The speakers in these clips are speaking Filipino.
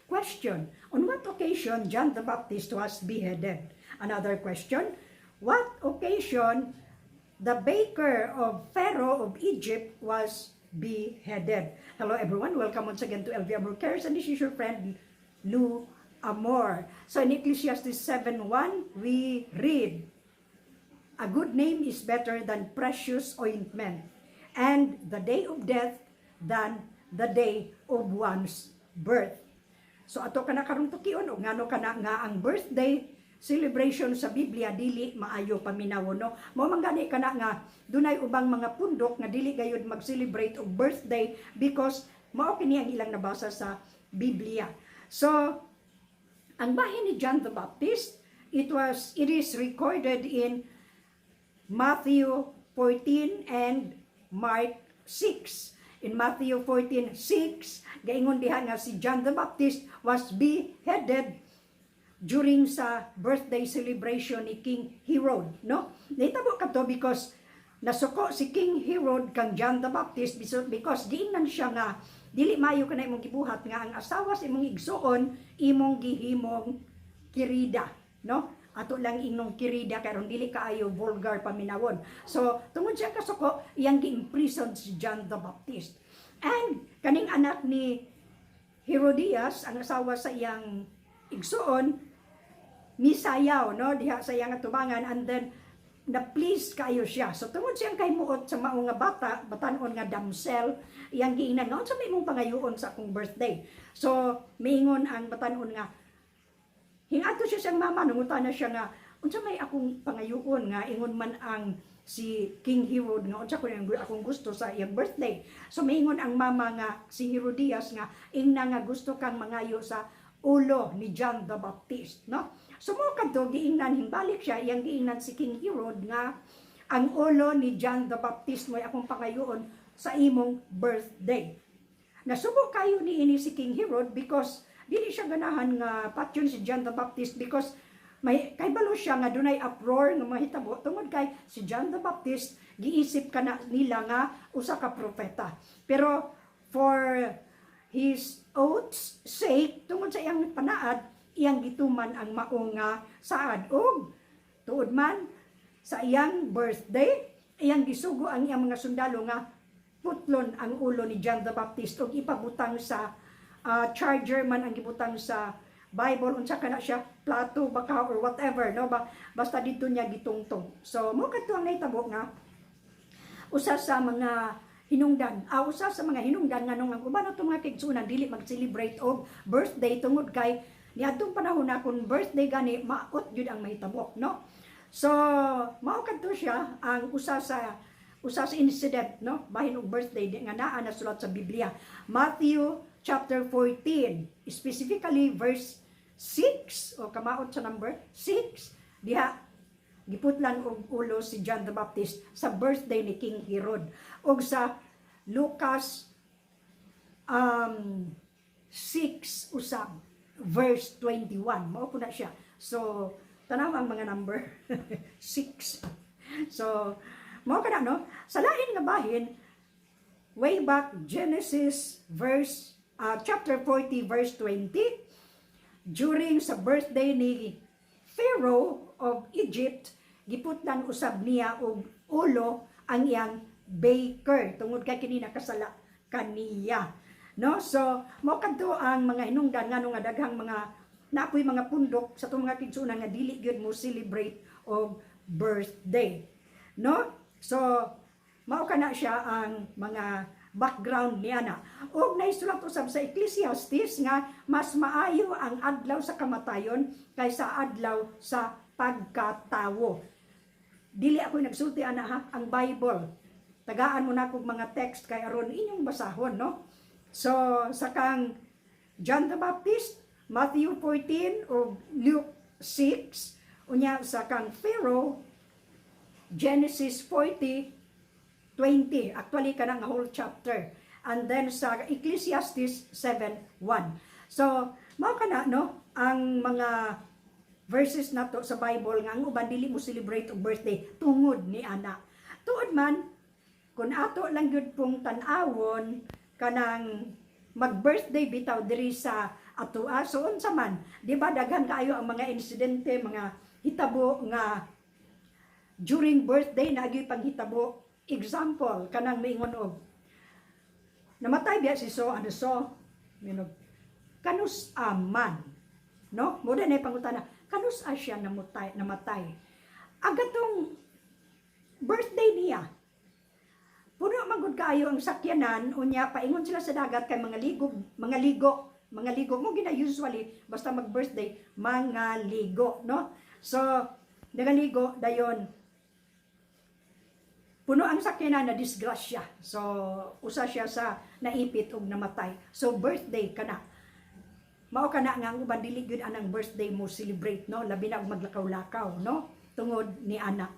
Question: on what occasion John the Baptist was beheaded? Another question: what occasion the baker of Pharaoh of Egypt was beheaded? Hello everyone, welcome once again to LV Amor Cares, and this is your friend Lou Amor. So in Ecclesiastes 7:1 we read, a good name is better than precious ointment, and the day of death than the day of one's birth. So ato ka na karong tukion, o ngano ka na nga ang birthday celebration sa Biblia dili maayo paminawon, no? Mao man gani kana nga dunay ubang mga pundok nga dili gayud mag-celebrate og birthday because mao kini ang ilang nabasa sa Biblia. So ang bahin ni John the Baptist, it is recorded in Matthew 14 and Mark 6. In Matthew 14:6, gaingon diha nga si John the Baptist was beheaded during sa birthday celebration ni King Herod, no? Nahitabo ka to because nasuko si King Herod kang John the Baptist because giingnan siya nga dili maayo ka na imong gibuhat nga ang asawa sa imong igsuon imong gihimong kirida, no? Ato lang inong kirida karon dili kaayo vulgar paminawon. So tungod siya kasuko, iyang gi-imprison si John the Baptist. And kaning anak ni Herodias, ang asawa sa iyang igsuon, misayaw, no, diha sa iyang atubangan, and then na-please kayo siya. So tungod siyang kay muot sa mao nga bata, batanon nga damsel, iyang giingnan nga unsa may imong pangayoon sa akong birthday. So miingon ang batanon nga hingadto siya siyang mama, nangutan na siya nga, unsa may akong pangayoon nga, ingon man ang si King Herod nga, unsa ko yung akong gusto sa iyang birthday. So maingon ang mama nga, si Herodias nga, ingna nga gusto kang mangayo sa ulo ni John the Baptist, no? So mo kadto giingnan, hingbalik siya, iyang giingnan si King Herod nga, ang ulo ni John the Baptist mo'y akong pangayoon sa imong birthday. Nasubo kayo ni ini si King Herod because dili siya ganahan nga patyon si John the Baptist because may kaybalo siya nga dunay uproar nga mahitabo tungod kay si John the Baptist giisip kana nila nga usa ka propeta. Pero for his oath's sake, tungod sa iyang panaad, iyang gituman ang mao nga saad. Og tuod man sa iyang birthday, iyang gisugo ang iyang mga sundalo nga putlon ang ulo ni John the Baptist og ipabutang sa charger man ang gibutang sa Bible, unsa kana siya, plato baka or whatever, no, basta dito niya gitungtong. So mo kadto ang nahitabo nga usa sa mga hinungdan nganong ang uban ato mga kaigsunan dili mag-celebrate og birthday tungod kay niadtong panahon na kung birthday gani maot gyud ang mahitabo, no? So mao kadto siya ang usa sa incident, no, bahin og birthday nga naa na sulat sa Biblia. Matthew chapter 14, specifically verse 6, o kamaot sa number 6, diha giputlan og ulo si John the Baptist sa birthday ni King Herod. Og sa Lucas 6 usab verse 21, mao po na siya. So tanaw ang mga number 6. So mao kana, no, sa lain nga bahin way back Genesis chapter 40 verse 20, during sa birthday ni Pharaoh of Egypt, giputlan usab niya og ulo ang iyang baker tungod kay kini nakasala kaniya, no? So mao kadto ang mga hinungdan ngano nga daghang mga napoy mga pundok sa tong mga kigsunan nga dili gyud mo celebrate og birthday, no? So mao kana siya ang mga background niya na. Og naisulat usab sa Ecclesiastes nga mas maayo ang adlaw sa kamatayon kaysa adlaw sa pagkatawo. Dili ako nagsulti ana ha, ang Bible. Tagaan mo na kog mga text kay aron inyong basahon, no? So sa kang John the Baptist, Matthew 14 o Luke 6, unya sa kang Pharaoh, Genesis 40 20, actually kana nga whole chapter. And then sa Ecclesiastes 7:1. So mao kana, no, ang mga verses nato sa Bible nga ang uban dili mo celebrate og birthday tungod ni ana. Tuod man kun ato lang gyud pong tan-awon kanang mag-birthday bitaw diri sa ato so unsa man, di ba daghan kaayo ang mga insidente, mga hitabo nga during birthday nagyoy panghitabo. Example kanang miingon og namatay biya si so ano so, kanus aman, no? Mo na pangutana, kanus siya namatay. Agatong birthday niya. Puno magud kaayo ang sakyanan unya paingon sila sa dagat kay mga ligo mo gina usually basta mag-birthday mga ligo, no? So nagaligo dayon puno ang sakyanan na disgrasya. So usa siya sa naipit og namatay. So birthday kana. Mao kana nga ang uban dili gyud anang birthday mo celebrate, no? Labi na og maglakaw-lakaw, no? Tungod ni anak.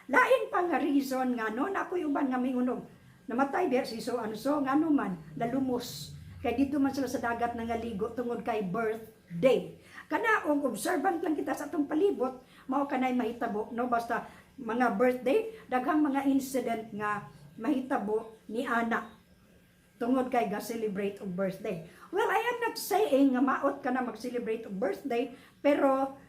Lain pa nga reason nga no, na ako'y uban nga mingunog, namatay biya si so ano so, nga man, lalumos. Kaya dito man sila sa dagat na ngaligo tungod kay birthday. Kana, og observant lang kita sa atong palibot, mao kanay mahitabo, no? Basta mga birthday, daghang mga incident nga mahitabo ni anak tungod kay ga-celebrate og birthday. Well, I am not saying nga maot ka na mag-celebrate og birthday, pero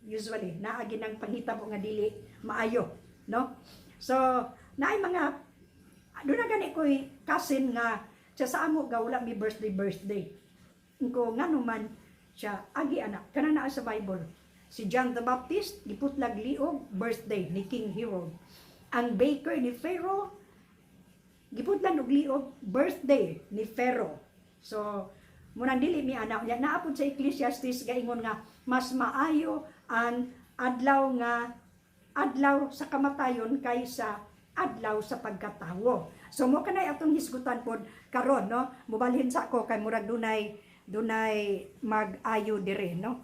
usually naagi nang panghitabo nga dili maayo, no? So naay mga do na gani koy cousin nga siya sa amo ga wala mi birthday ko ngano man siya agi anak kana naa sa Bible si John the Baptist giputlag liog birthday ni King Herod. Ang baker ni Pharaoh giputlan og liog birthday ni Pharaoh. So munang dili mi anak nya naapod sa Ecclesiastes gaingon nga mas maayo ang adlaw sa kamatayon kaysa adlaw sa pagkatawo. So mo kanay atong hisgutan pod karon, no? Mobalhin sa ako kay murag dunay mag-ayo dire, no?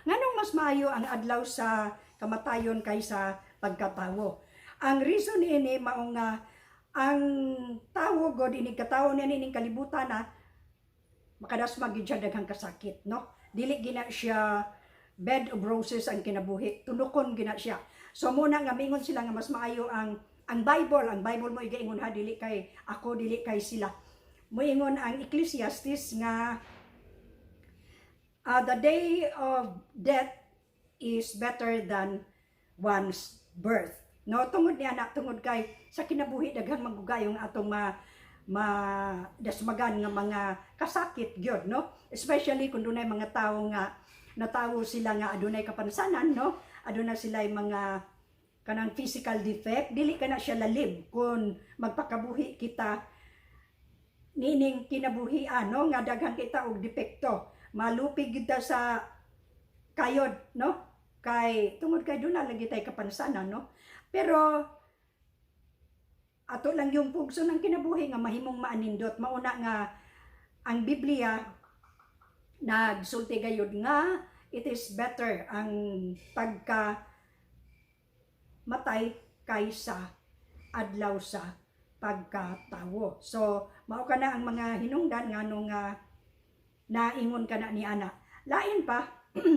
Nganong mas maayo ang adlaw sa kamatayon kaysa pagkatawo? Ang reason ini mao nga ang tawo god ini katawo niya ning kalibutan na makadasma gyud siya daghang kasakit, no? Dili gina siya bed of roses ang kinabuhi, tunukon gina siya. So muna nga mingon sila nga mas maayo ang Bible mo igaingon ha dili kay ako dili kay sila. Moingon ang Ecclesiastes nga the day of death is better than one's birth. No, tungod niya na tungod kay sa kinabuhi daghang magugayong atong dasmagan nga mga kasakit gyud, no? Especially kung dunay mga tawo nga natawo sila nga adunay kapansanan, no? Aduna sila mga kanang physical defect, dili kana siya lalim kung magpakabuhi kita nining kinabuhian, no? Nga daghan kita og depekto. Malupig kita sa kayod, no? Kay tungod kay duna lagi tay kapansanan, no? Pero ato lang yung pugso ng kinabuhi nga mahimong maanindot. Mauna nga ang Biblia nagsulti gayud nga it is better ang pagka matay kaysa adlaw sa pagkatawo. So mao kana ang mga hinungdan nganong naingon kana ni ana. Lain pa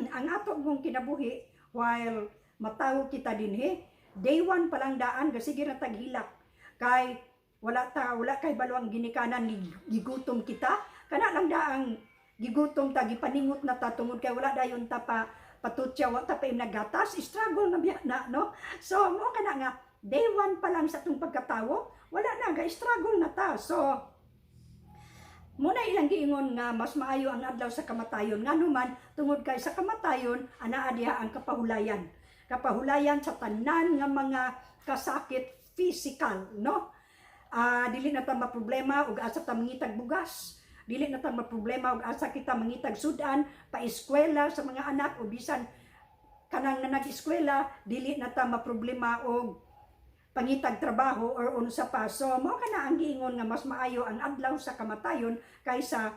ang ato mong kinabuhi while matawo kita dinhi, day 1 pa lang daan sige ra taghilak kay wala kay balwang ginikanan gigutom kita kana lang daang gigutom ta gipaningot na ta tungod kay wala dayon ta patutya wa ta pa nagatas struggle na biya na, no? So mo kana nga day 1 pa lang sa atong pagkatawo wala na ga struggle na ta. So muna ilang giingon nga mas maayo ang adlaw sa kamatayon nganuman tungod kay sa kamatayon anaa diha ang kapahulayan sa tanan nga mga kasakit physical, no? Dili na ta maproblema og asa ta mangitag bugas, dili na ta maproblema og asa kita mangitag sudan pa eskwela sa mga anak o bisan kanang nag-eskwela dili na ta maproblema og pangitag trabaho or unsa pa. So mao kana ang giingon nga mas maayo ang adlaw sa kamatayon kaysa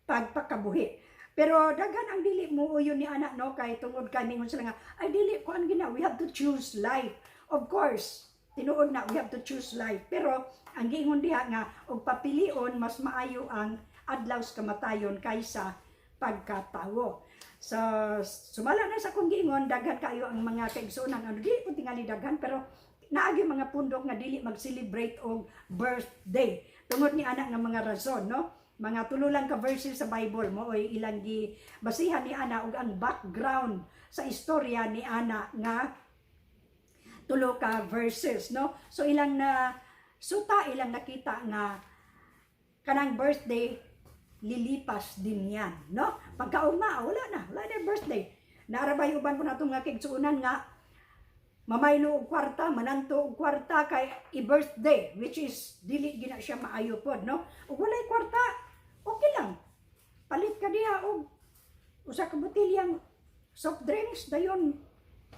pagpakabuhi. Pero daghan ang dili mo uyon ni anak, no? Kay tungod kay mingon sila nga ay dili ko ang gina, we have to choose life. Of course tinuod na we have to choose life, pero ang giingon diha nga og papilion mas maayo ang adlaw sa kamatayon kaysa pagkatawo. So sumala na sa kong giingon daghan kayo ang mga kaigsuonan ano di ko tingali daghan pero naagi mga pundok nga dili mag-celebrate og birthday tungod ni anak nga mga rason, no? mga tulo lang ka verses sa Bible mo oy ilang gi basihan ni ana og ang background sa istorya ni ana nga tulo ka verses, no? So ilang na suta ilang nakita nga kanang birthday lilipas din yan, no? Pagkaugma wala na birthday. Narabay uban ko natong nga kigsuunan nga mamaylo og kwarta, mananto og kwarta kay i-birthday, which is dili gina siya maayo pod, no? Ug walay kwarta, okay lang. Palit ka diha og usa ka botilyang soft drinks dayon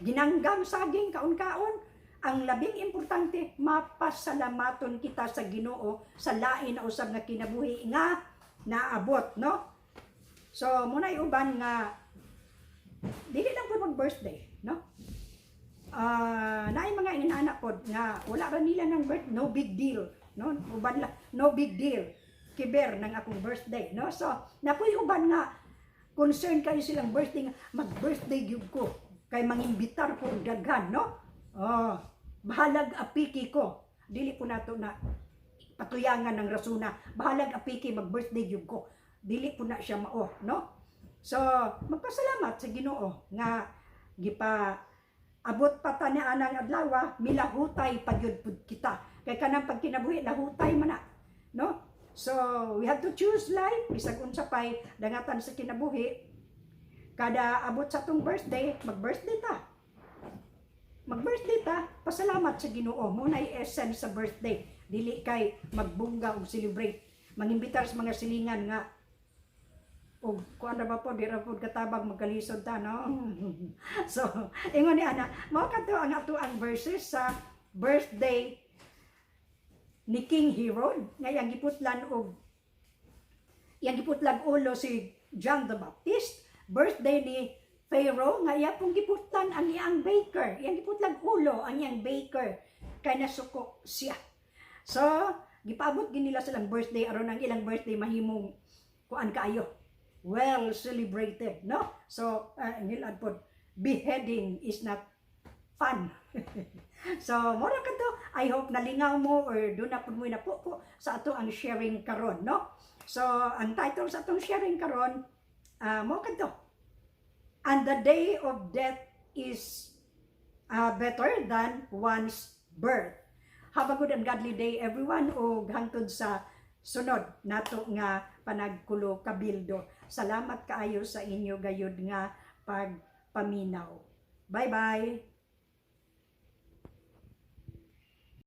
ginanggang saging kaon-kaon. Ang labing importante, mapasalamaton kita sa Ginoo sa lain na usab nga kinabuhi nga naabot, no? So munay uban nga dili lang po mag-birthday, no? Naay mga inanak pod nga wala ra nila ng birth, no big deal, no? Uban la, no big deal. Kiber ng akong birthday, no? So napuy uban nga concern kayo silang birthday nga mag-birthday gyud ko kay mangimbitar ko daghan, no? Bahalag apiki ko. Dili po nato na patuyangan ng rasuna. Bahalag apiki mag-birthday gyud ko. Dili po na siya mao, no? So magpasalamat sa Ginoo nga gipa abot pa ta ni anang adlaw, milahutay pagyud pud kita. Kay kanang pagkinabuhi lahutay man na, no? So we have to choose life bisag unsa pay dangatan sa kinabuhi. Kada abot sa tong birthday, mag-birthday ta. Mag-birthday ta, pasalamat sa Ginoo. Muna i-essence sa birthday. Dili kay magbungga o celebrate. Mangimbitar sa mga silingan nga o kuan na ba po, di ra po katabang magkalisod ta, no? So, ingon ni ana, mao kadto ang ato ang verses sa birthday ni King Herod nga yang giputlan og yang giputlag ulo si John the Baptist. Birthday ni Pharaoh nga iya pong giputlan ang iyang baker, iyang giputlag ulo ang iyang baker kay nasuko siya. So gipaabot gid nila silang birthday aron ang ilang birthday mahimong kuan kaayo well celebrated, no? So nilad pod beheading is not fun. So mora kadto, I hope nalingaw mo or do na pud mo napupo sa ato ang sharing karon, no? So ang title sa atong sharing karon mo kadto, and the day of death is better than one's birth. Have a good and godly day everyone, o hangtod sa sunod nato nga panagkulo kabildo. Salamat kaayo sa inyo gayud nga pagpaminaw. Bye bye.